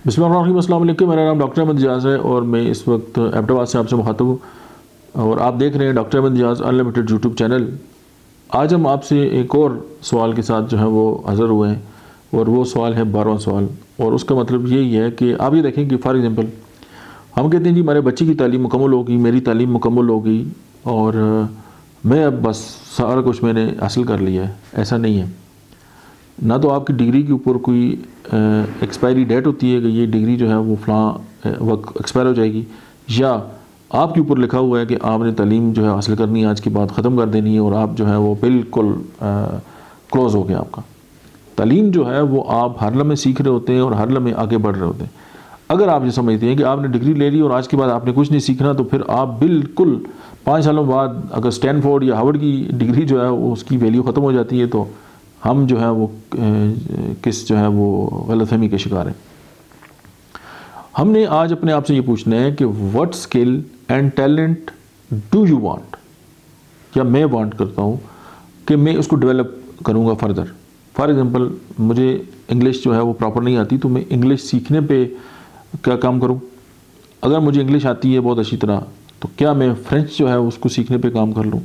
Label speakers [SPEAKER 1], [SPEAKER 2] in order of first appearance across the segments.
[SPEAKER 1] بسم اللہ الرحمن الرحیم، السلام علیکم۔ میرا نام ڈاکٹر احمد اجاز ہے اور میں اس وقت ایبٹ آباد سے آپ سے مخاطب ہوں، اور آپ دیکھ رہے ہیں ڈاکٹر احمد اجاز انلمیٹڈ یوٹیوب چینل۔ آج ہم آپ سے ایک اور سوال کے ساتھ جو ہے وہ حاضر ہوئے ہیں، اور وہ سوال ہے 12واں سوال، اور اس کا مطلب یہی ہے کہ آپ یہ دیکھیں کہ فار ایگزامپل ہم کہتے ہیں جی ہمارے بچے کی تعلیم مکمل ہوگی، میری تعلیم مکمل ہوگی، اور میں اب بس سارا کچھ میں نے حاصل کر لیا ہے۔ ایسا نہیں ہے۔ نہ تو آپ کی ڈگری کے اوپر کوئی ایکسپائری ڈیٹ ہوتی ہے کہ یہ ڈگری جو ہے وہ فلاں وقت ایکسپائر ہو جائے گی، یا آپ کے اوپر لکھا ہوا ہے کہ آپ نے تعلیم جو ہے حاصل کرنی ہے، آج کے بعد ختم کر دینی ہے، اور آپ جو ہے وہ بالکل کلوز ہو گیا۔ آپ کا تعلیم جو ہے وہ آپ ہر لمحے سیکھ رہے ہوتے ہیں اور ہر لمحے آگے بڑھ رہے ہوتے ہیں۔ اگر آپ یہ سمجھتے ہیں کہ آپ نے ڈگری لے لی اور آج کے بعد آپ نے کچھ نہیں سیکھنا، تو پھر آپ بالکل 5 سالوں بعد اگر اسٹینفورڈ یا ہارورڈ کی ڈگری جو ہے اس کی ویلیو ختم ہو جاتی ہے، تو ہم جو ہے وہ غلط فہمی کے شکار ہیں۔ ہم نے آج اپنے آپ سے یہ پوچھنا ہے کہ what skill and talent do you want، یا میں وانٹ کرتا ہوں کہ میں اس کو ڈیولپ کروں گا فردر۔ فار ایگزامپل مجھے انگلش جو ہے وہ پراپر نہیں آتی، تو میں انگلش سیکھنے پہ کیا کام کروں؟ اگر مجھے انگلش آتی ہے بہت اچھی طرح، تو کیا میں فرینچ جو ہے اس کو سیکھنے پہ کام کر لوں؟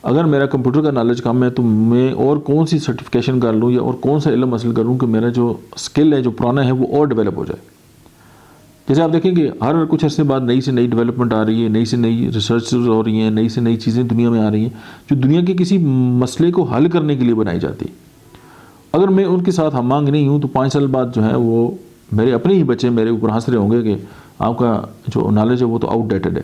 [SPEAKER 1] اگر میرا کمپیوٹر کا نالج کم ہے، تو میں اور کون سی سرٹیفکیشن کر لوں یا اور کون سا علم حاصل کروں کہ میرا جو اسکل ہے جو پرانا ہے وہ اور ڈیولپ ہو جائے۔ جیسے آپ دیکھیں کہ ہر کچھ عرصے بعد نئی سے نئی ڈیولپمنٹ آ رہی ہے، نئی سے نئی ریسرچز ہو رہی ہیں، نئی سے نئی چیزیں دنیا میں آ رہی ہیں جو دنیا کے کسی مسئلے کو حل کرنے کے لیے بنائی جاتی ہے۔ اگر میں ان کے ساتھ ہم آہنگ نہیں ہوں، تو 5 سال بعد جو ہے وہ میرے اپنے ہی بچے میرے اوپر ہنس رہے ہوں گے کہ آپ کا جو نالج ہے وہ تو آؤٹ ڈیٹڈ ہے۔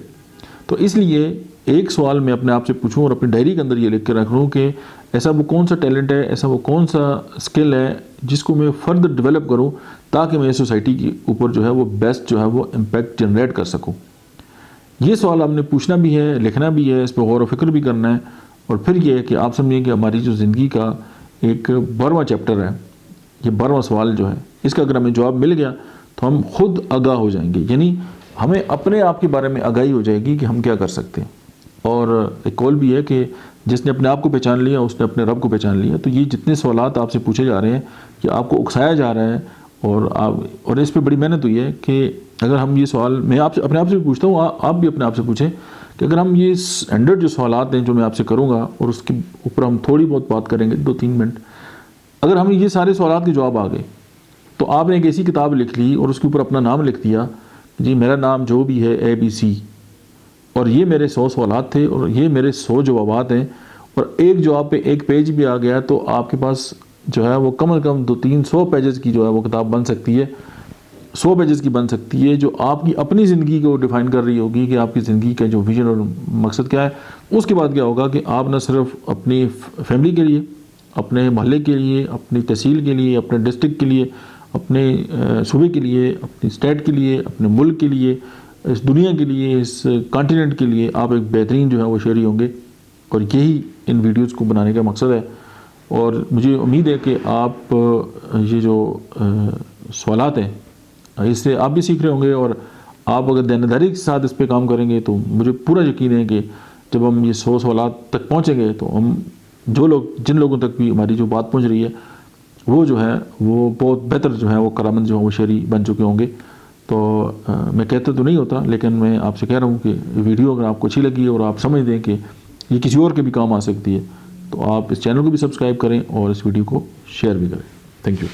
[SPEAKER 1] تو اس لیے ایک سوال میں اپنے آپ سے پوچھوں اور اپنی ڈائری کے اندر یہ لکھ کے رکھ لوں کہ ایسا وہ کون سا ٹیلنٹ ہے، ایسا وہ کون سا اسکل ہے جس کو میں فردر ڈیولپ کروں، تاکہ میں سوسائٹی کے اوپر جو ہے وہ بیسٹ جو ہے وہ امپیکٹ جنریٹ کر سکوں۔ یہ سوال آپ نے پوچھنا بھی ہے، لکھنا بھی ہے، اس پہ غور و فکر بھی کرنا ہے، اور پھر یہ ہے کہ آپ سمجھیں کہ ہماری جو زندگی کا ایک 12واں چیپٹر ہے، یہ 12واں سوال جو ہے، اس کا اگر ہمیں جواب مل گیا تو ہم خود آگاہ ہو جائیں گے، یعنی ہمیں اپنے آپ کے بارے میں آگاہی ہو جائے گی کہ ہم کیا کر سکتے ہیں۔ اور ایک قول بھی ہے کہ جس نے اپنے آپ کو پہچان لیا اس نے اپنے رب کو پہچان لیا۔ تو یہ جتنے سوالات آپ سے پوچھے جا رہے ہیں کہ آپ کو اکسایا جا رہا ہے، اور اس پہ بڑی محنت ہوئی ہے کہ اگر ہم یہ سوال میں آپ سے اپنے آپ سے بھی پوچھتا ہوں، آپ بھی اپنے آپ سے پوچھیں کہ اگر ہم یہ 100 جو سوالات ہیں جو میں آپ سے کروں گا، اور اس کے اوپر ہم تھوڑی بہت بات کریں گے 2-3 منٹ، اگر ہم یہ سارے سوالات کے جواب آ گئے، تو آپ نے ایک ایسی کتاب لکھ لی اور اس کے اوپر اپنا نام لکھ دیا، جی میرا نام جو بھی ہے ABC، اور یہ میرے 100 سوالات تھے اور یہ میرے 100 جوابات ہیں، اور ایک جواب پہ ایک پیج بھی آ گیا، تو آپ کے پاس جو ہے وہ کم از کم 200-300 پیجز کی جو ہے وہ کتاب بن سکتی ہے، 100 پیجز کی بن سکتی ہے، جو آپ کی اپنی زندگی کو ڈیفائن کر رہی ہوگی کہ آپ کی زندگی کا جو ویژن اور مقصد کیا ہے۔ اس کے بعد کیا ہوگا کہ آپ نہ صرف اپنی فیملی کے لیے، اپنے محلے کے لیے، اپنی تحصیل کے لیے، اپنے ڈسٹرکٹ کے لیے، اپنے صوبے کے لیے، اپنی اسٹیٹ کے لیے، اپنے ملک کے لیے، اس دنیا کے لیے، اس کانٹیننٹ کے لیے آپ ایک بہترین جو ہے وہ شہری ہوں گے، اور یہی ان ویڈیوز کو بنانے کا مقصد ہے۔ اور مجھے امید ہے کہ آپ یہ جو سوالات ہیں اس سے آپ بھی سیکھ رہے ہوں گے، اور آپ اگر دینداری کے ساتھ اس پہ کام کریں گے، تو مجھے پورا یقین ہے کہ جب ہم یہ 100 سوالات تک پہنچیں گے، تو ہم جن لوگوں تک بھی ہماری جو بات پہنچ رہی ہے، وہ جو ہے وہ بہت بہتر جو ہے وہ کارآمد جو ہے وہ شہری بن چکے ہوں گے۔ تو میں کہتا تو نہیں ہوتا، لیکن میں آپ سے کہہ رہا ہوں کہ ویڈیو اگر آپ کو اچھی لگی اور آپ سمجھ دیں کہ یہ کسی اور کے بھی کام آ سکتی ہے، تو آپ اس چینل کو بھی سبسکرائب کریں اور اس ویڈیو کو شیئر بھی کریں۔ Thank you.